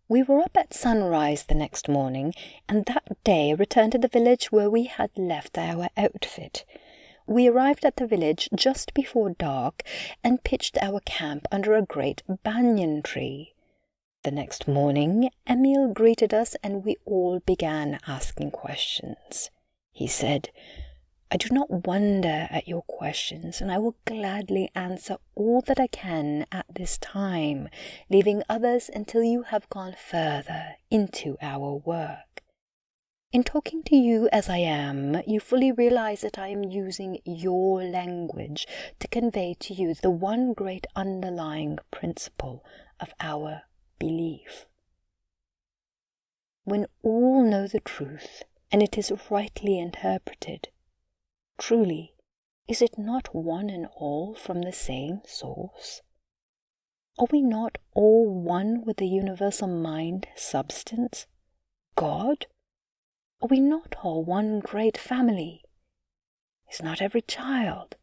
We were up at sunrise the next morning, and that day returned to the village where we had left our outfit. We arrived at the village just before dark and pitched our camp under a great banyan tree. The next morning, Emil greeted us and we all began asking questions. He said, "I do not wonder at your questions, and I will gladly answer all that I can at this time, leaving others until you have gone further into our work. In talking to you as I am, you fully realize that I am using your language to convey to you the one great underlying principle of our belief. When all know the truth, and it is rightly interpreted, truly, is it not one and all from the same source? Are we not all one with the universal mind substance, God? Are we not all one great family? Is not every child,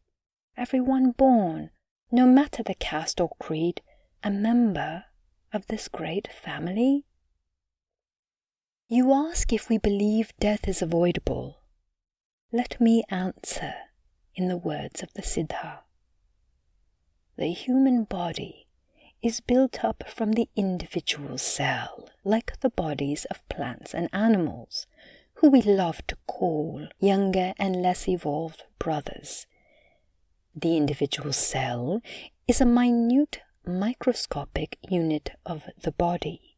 every one born, no matter the caste or creed, a member of this great family? You ask if we believe death is avoidable. Let me answer in the words of the Siddha. The human body is built up from the individual cell, like the bodies of plants and animals, who we love to call younger and less evolved brothers. The individual cell is a minute microscopic unit of the body.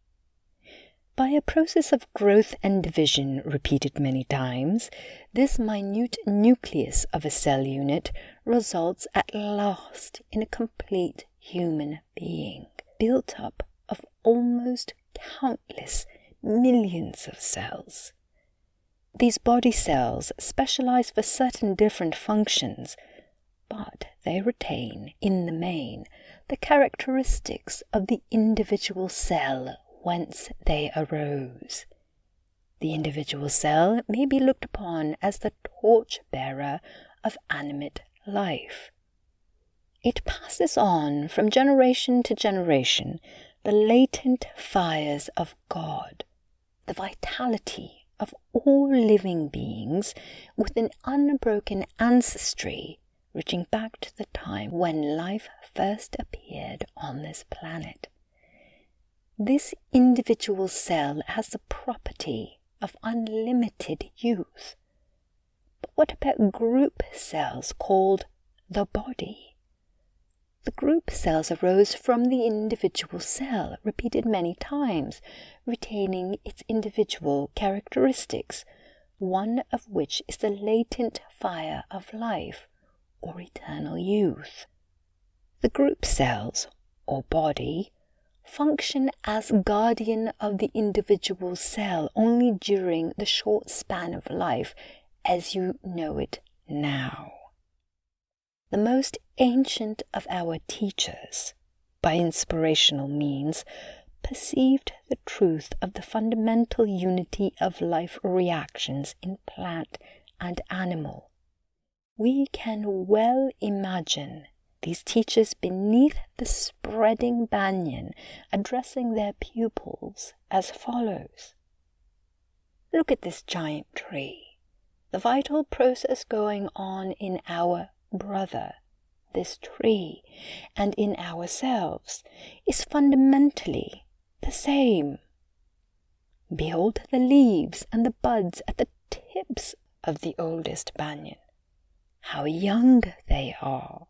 By a process of growth and division repeated many times, this minute nucleus of a cell unit results at last in a complete human being, built up of almost countless millions of cells. These body cells specialize for certain different functions, but they retain, in the main, the characteristics of the individual cell whence they arose. The individual cell may be looked upon as the torch-bearer of animate life. It passes on from generation to generation the latent fires of God, the vitality of all living beings with an unbroken ancestry reaching back to the time when life first appeared on this planet. This individual cell has the property of unlimited youth. But what about group cells called the body? The group cells arose from the individual cell, repeated many times, retaining its individual characteristics, one of which is the latent fire of life, or eternal youth. The group cells, or body, function as guardian of the individual cell only during the short span of life as you know it now. The most ancient of our teachers, by inspirational means, perceived the truth of the fundamental unity of life reactions in plant and animal. We can well imagine these teachers beneath the spreading banyan addressing their pupils as follows. Look at this giant tree. The vital process going on in our brother, this tree, and in ourselves is fundamentally the same. Behold the leaves and the buds at the tips of the oldest banyan. How young they are!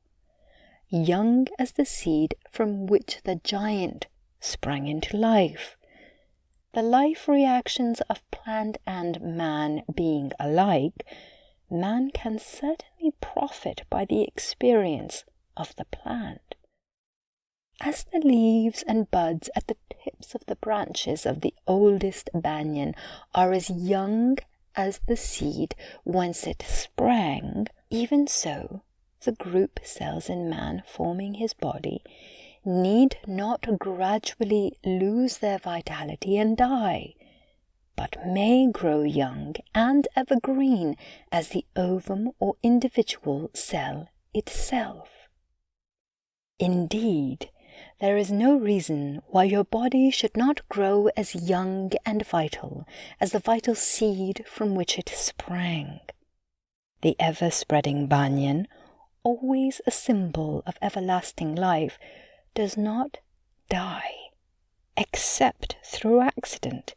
Young as the seed from which the giant sprang into life. The life reactions of plant and man being alike, man can certainly profit by the experience of the plant. As the leaves and buds at the tips of the branches of the oldest banyan are as young as the seed whence it sprang, even so the group cells in man forming his body need not gradually lose their vitality and die, but may grow young and evergreen as the ovum or individual cell itself. Indeed, there is no reason why your body should not grow as young and vital as the vital seed from which it sprang. The ever-spreading banyan, always a symbol of everlasting life, does not die, except through accident.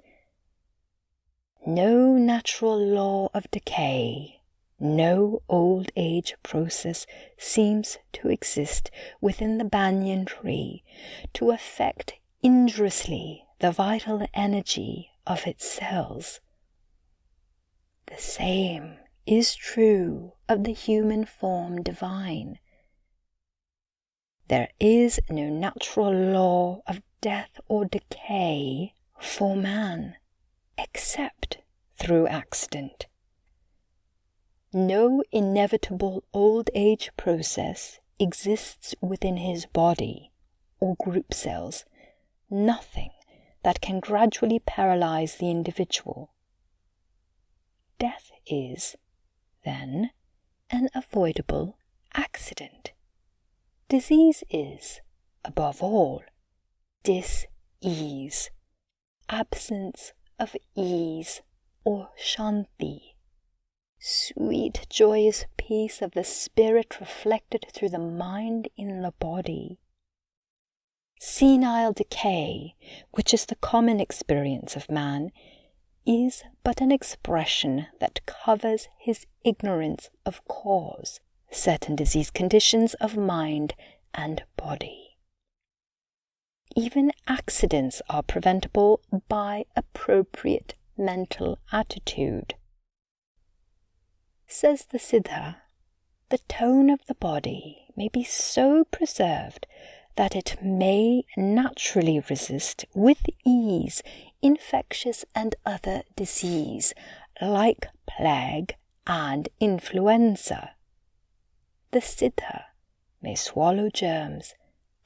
No natural law of decay, no old age process seems to exist within the banyan tree to affect injuriously the vital energy of its cells. The same is true of the human form divine. There is no natural law of death or decay for man, except through accident. No inevitable old age process exists within his body or group cells, nothing that can gradually paralyze the individual. Death is, then, an avoidable accident. Disease is, above all, dis-ease, absence of ease or shanti, sweet joyous peace of the spirit reflected through the mind in the body. Senile decay, which is the common experience of man, is but an expression that covers his ignorance of cause, certain disease conditions of mind and body. Even accidents are preventable by appropriate mental attitude. Says the Siddha, the tone of the body may be so preserved that it may naturally resist with ease infectious and other disease, like plague and influenza. The Siddha may swallow germs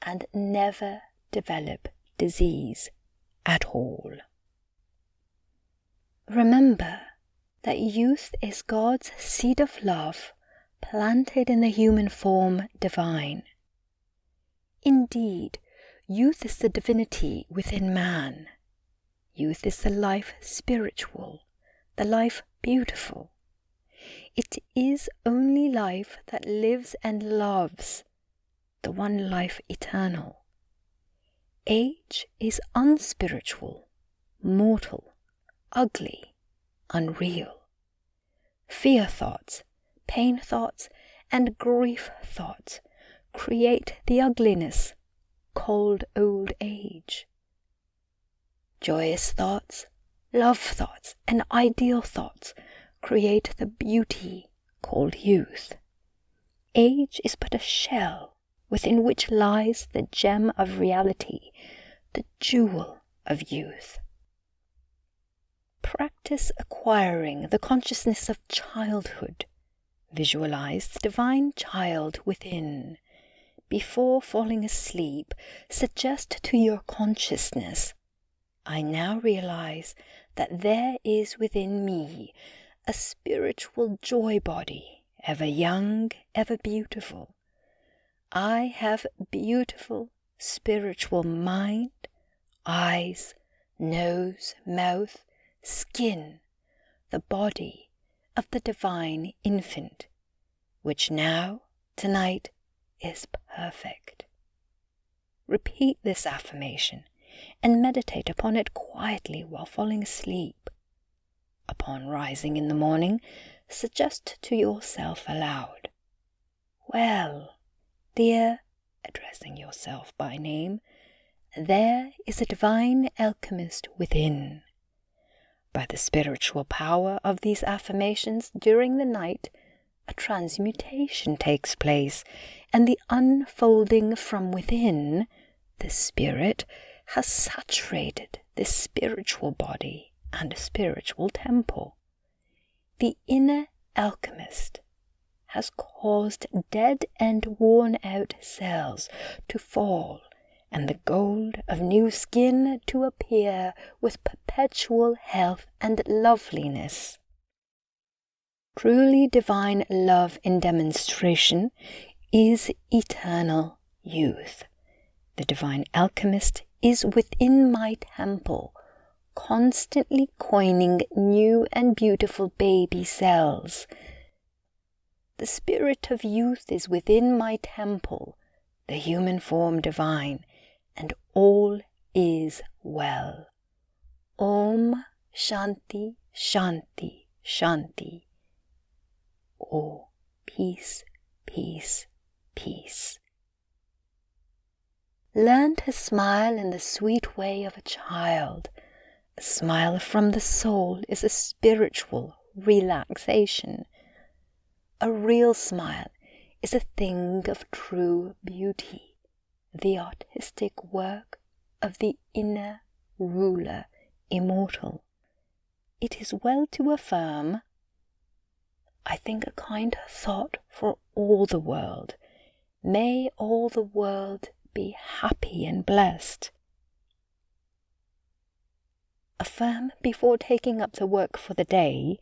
and never develop disease at all. Remember that youth is God's seed of love planted in the human form divine. Indeed, youth is the divinity within man. Youth is the life spiritual, the life beautiful. It is only life that lives and loves, the one life eternal. Age is unspiritual, mortal, ugly, unreal. Fear thoughts, pain thoughts, and grief thoughts create the ugliness called old age. Joyous thoughts, love thoughts, and ideal thoughts create the beauty called youth. Age is but a shell within which lies the gem of reality, the jewel of youth. Practice acquiring the consciousness of childhood. Visualize the divine child within. Before falling asleep, suggest to your consciousness, I now realize that there is within me a spiritual joy body, ever young, ever beautiful. I have beautiful spiritual mind, eyes, nose, mouth, skin, the body of the divine infant, which now, tonight, is perfect. Repeat this affirmation and meditate upon it quietly while falling asleep. Upon rising in the morning, suggest to yourself aloud, well, dear, addressing yourself by name, there is a divine alchemist within. By the spiritual power of these affirmations during the night, a transmutation takes place, and the unfolding from within, the spirit has saturated this spiritual body and spiritual temple. The inner alchemist has caused dead and worn-out cells to fall, and the gold of new skin to appear with perpetual health and loveliness. Truly divine love in demonstration is eternal youth, the divine alchemist, is within my temple, constantly coining new and beautiful baby cells. The spirit of youth is within my temple, the human form divine, and all is well. Om Shanti Shanti Shanti. Oh, peace, peace, peace. Learn to smile in the sweet way of a child. A smile from the soul is a spiritual relaxation. A real smile is a thing of true beauty, the artistic work of the inner ruler, immortal. It is well to affirm, I think a kind thought for all the world. May all the world be happy and blessed. Affirm before taking up the work for the day,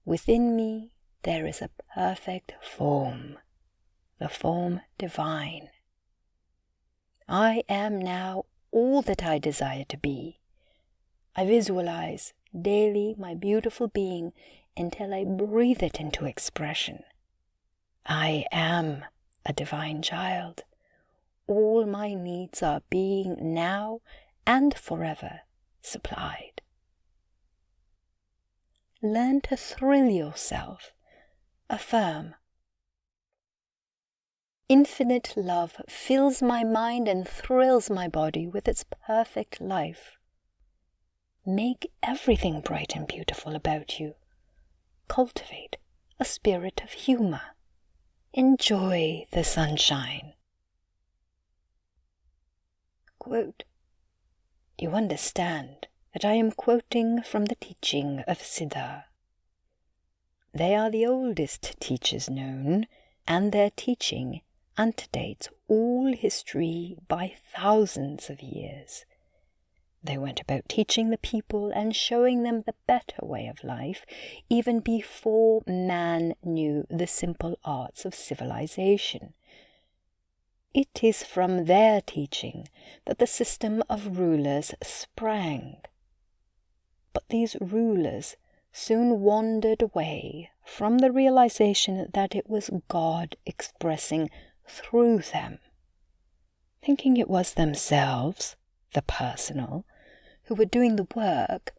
within me there is a perfect form, the form divine. I am now all that I desire to be. I visualize daily my beautiful being until I breathe it into expression. I am a divine child. All my needs are being now and forever supplied. Learn to thrill yourself. Affirm. Infinite love fills my mind and thrills my body with its perfect life. Make everything bright and beautiful about you. Cultivate a spirit of humor. Enjoy the sunshine. Quote, you understand that I am quoting from the teaching of Siddha. They are the oldest teachers known, and their teaching antedates all history by thousands of years. They went about teaching the people and showing them the better way of life even before man knew the simple arts of civilization. It is from their teaching that the system of rulers sprang. But these rulers soon wandered away from the realization that it was God expressing through them. Thinking it was themselves, the personal, who were doing the work,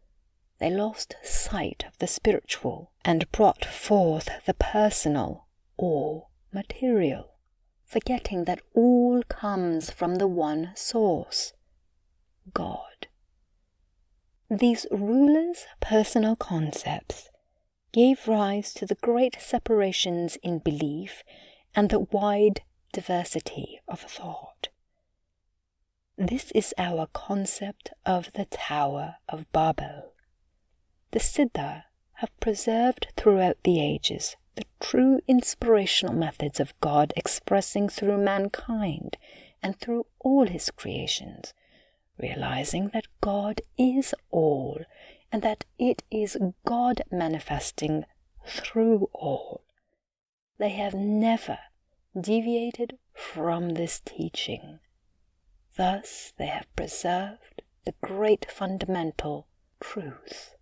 they lost sight of the spiritual and brought forth the personal or material, forgetting that all comes from the one source, God. These rulers' personal concepts gave rise to the great separations in belief and the wide diversity of thought. This is our concept of the Tower of Babel. The Siddha have preserved throughout the ages the true inspirational methods of God expressing through mankind and through all his creations, realizing that God is all and that it is God manifesting through all. They have never deviated from this teaching. Thus they have preserved the great fundamental truth.